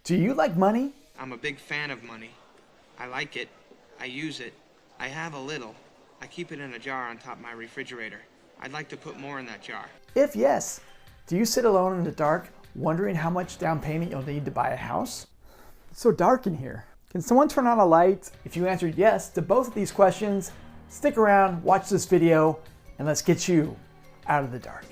Do you like money? I'm a big fan of money. I like it. I use it. I have a little. I keep it in a jar on top of my refrigerator. I'd like to put more in that jar. If yes, do you sit alone in the dark wondering how much down payment you'll need to buy a house? It's so dark in here. Can someone turn on a light? If you answered yes to both of these questions, stick around, watch this video, and let's get you out of the dark.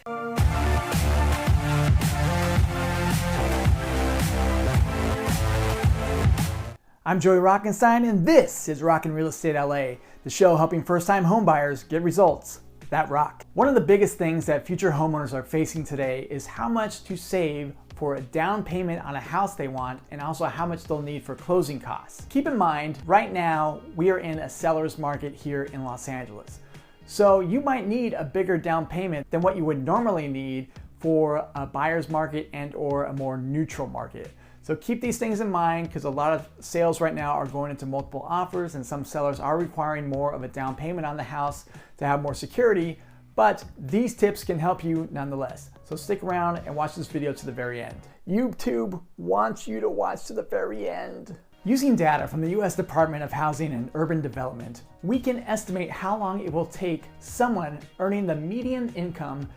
I'm Joey Rockenstein, and this is Rockin' Real Estate LA, the show helping first-time homebuyers get results that rock. One of the biggest things that future homeowners are facing today is how much to save for a down payment on a house they want, and also how much they'll need for closing costs. Keep in mind, right now, we are in a seller's market here in Los Angeles. So you might need a bigger down payment than what you would normally need for a buyer's market and or a more neutral market. So keep these things in mind, because a lot of sales right now are going into multiple offers, and some sellers are requiring more of a down payment on the house to have more security, but these tips can help you nonetheless. So stick around and watch this video to the very end. YouTube wants you to watch to the very end. Using data from the US Department of Housing and Urban Development, we can estimate how long it will take someone earning the median income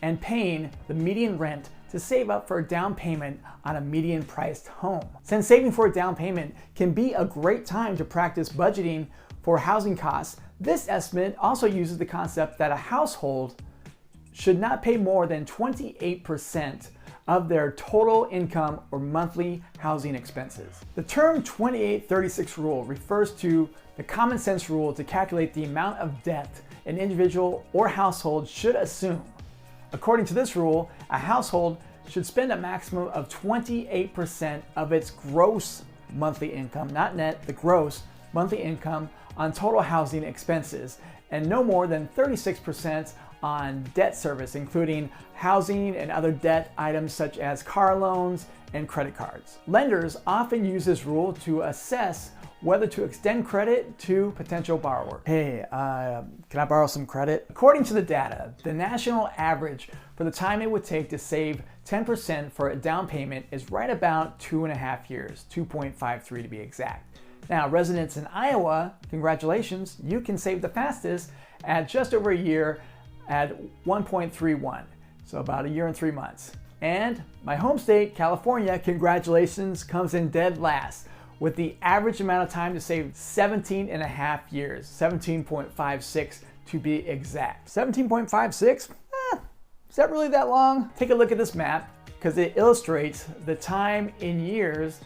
and paying the median rent to save up for a down payment on a median priced home. Since saving for a down payment can be a great time to practice budgeting for housing costs, this estimate also uses the concept that a household should not pay more than 28% of their total income or monthly housing expenses. The term 28-36 rule refers to the common sense rule to calculate the amount of debt an individual or household should assume. According to this rule, a household should spend a maximum of 28% of its gross monthly income, not net, the gross monthly income, on total housing expenses, and no more than 36% on debt service, including housing and other debt items such as car loans and credit cards. Lenders often use this rule to assess whether to extend credit to potential borrowers. Hey, can I borrow some credit? According to the data, the national average for the time it would take to save 10% for a down payment is right about 2.5 years, 2.53 to be exact. Now, residents in Iowa, congratulations, you can save the fastest at just over a year at 1.31, so about a year and 3 months. And my home state, California, congratulations, comes in dead last, with the average amount of time to save 17.5 years, 17.56 to be exact. 17.56? Is that really that long? Take a look at this map, because it illustrates the time in years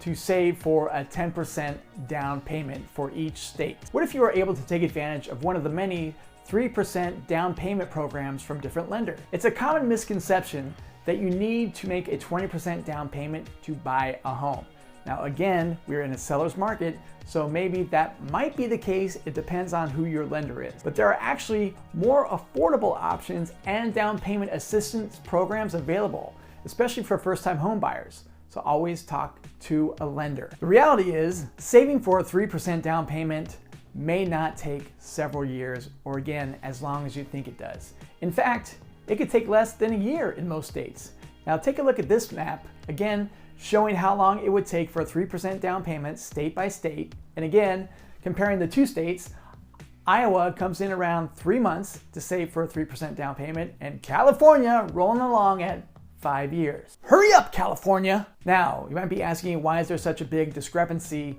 to save for a 10% down payment for each state. What if you were able to take advantage of one of the many 3% down payment programs from different lenders? It's a common misconception that you need to make a 20% down payment to buy a home. Now again, we're in a seller's market, so maybe that might be the case. It depends on who your lender is. But there are actually more affordable options and down payment assistance programs available, especially for first-time home buyers. So always talk to a lender. The reality is, saving for a 3% down payment may not take several years, or again, as long as you think it does. In fact, it could take less than a year in most states. Now take a look at this map, again, showing how long it would take for a 3% down payment state by state. And again, comparing the two states, Iowa comes in around 3 months to save for a 3% down payment, and California rolling along at 5 years. Hurry up, California! Now, you might be asking, why is there such a big discrepancy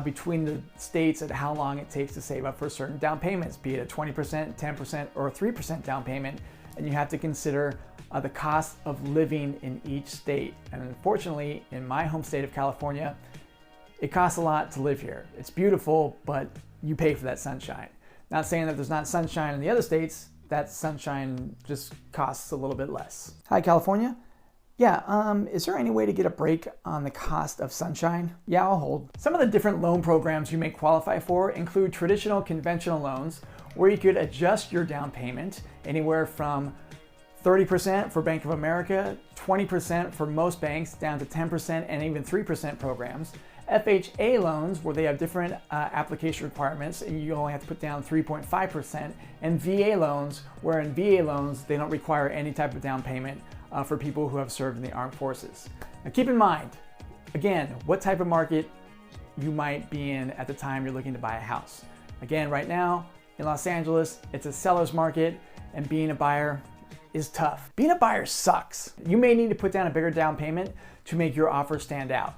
between the states and how long it takes to save up for certain down payments, be it a 20%, 10%, or a 3% down payment? And you have to consider the cost of living in each state. And unfortunately, in my home state of California, it costs a lot to live here. It's beautiful, but you pay for that sunshine. Not saying that there's not sunshine in the other states, that sunshine just costs a little bit less. Hi, California. Yeah, is there any way to get a break on the cost of sunshine? Yeah, I'll hold. Some of the different loan programs you may qualify for include traditional conventional loans, where you could adjust your down payment anywhere from 30% for Bank of America, 20% for most banks, down to 10% and even 3% programs. FHA loans, where they have different application requirements and you only have to put down 3.5%, and VA loans, where in VA loans they don't require any type of down payment for people who have served in the armed forces. Now keep in mind, Again, what type of market you might be in at the time you're looking to buy a house. Again, right now in Los Angeles, it's a seller's market, and being a buyer is tough. Being a buyer sucks. You may need to put down a bigger down payment to make your offer stand out.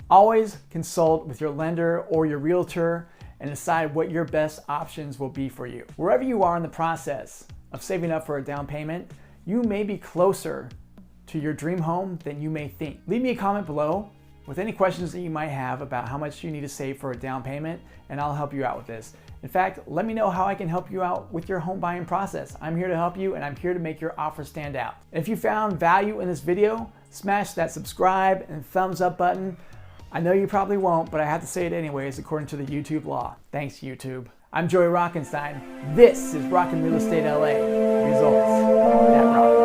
Always consult with your lender or your realtor and decide what your best options will be for you. Wherever you are in the process of saving up for a down payment, you may be closer to your dream home than you may think. Leave me a comment below with any questions that you might have about how much you need to save for a down payment, and I'll help you out with this. In fact, let me know how I can help you out with your home buying process. I'm here to help you, and I'm here to make your offer stand out. If you found value in this video, smash that subscribe and thumbs up button. I know you probably won't, but I have to say it anyways according to the YouTube law. Thanks, YouTube. I'm Joey Rockenstein. This is Rockin' Real Estate LA. Results that rock.